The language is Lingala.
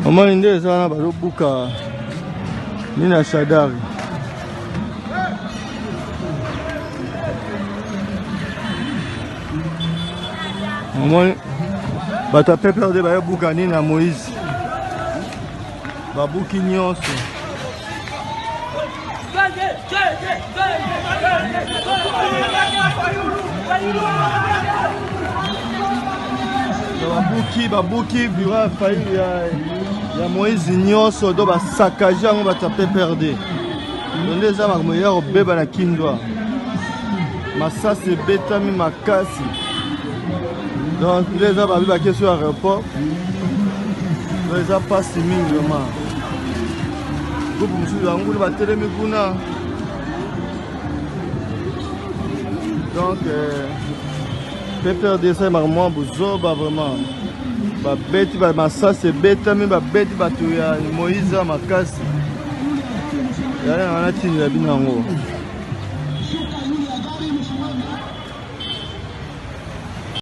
omoni nde eza wana bazobuka nini na Shadari. Omoni bato ya PPRD bayobuka nini na Moïse, babuki nyonso. Babuki bureau failli ya Moïse nyonso do basakaje yango bato ya PPRD. Nde eza makambo ya kobeba na Kindwa, masasi ebetami makasi. Donc nde eza babi bake sur aéroport, do eza pasi mingi vraiment. Groupe mosusu yango nde batelemi kuna. Donc PPRD ça marmont bozoba vraiment. Babeti ba masasi ebetami, babeti bato ya Moïse makasi. Yana wana tini ya binango.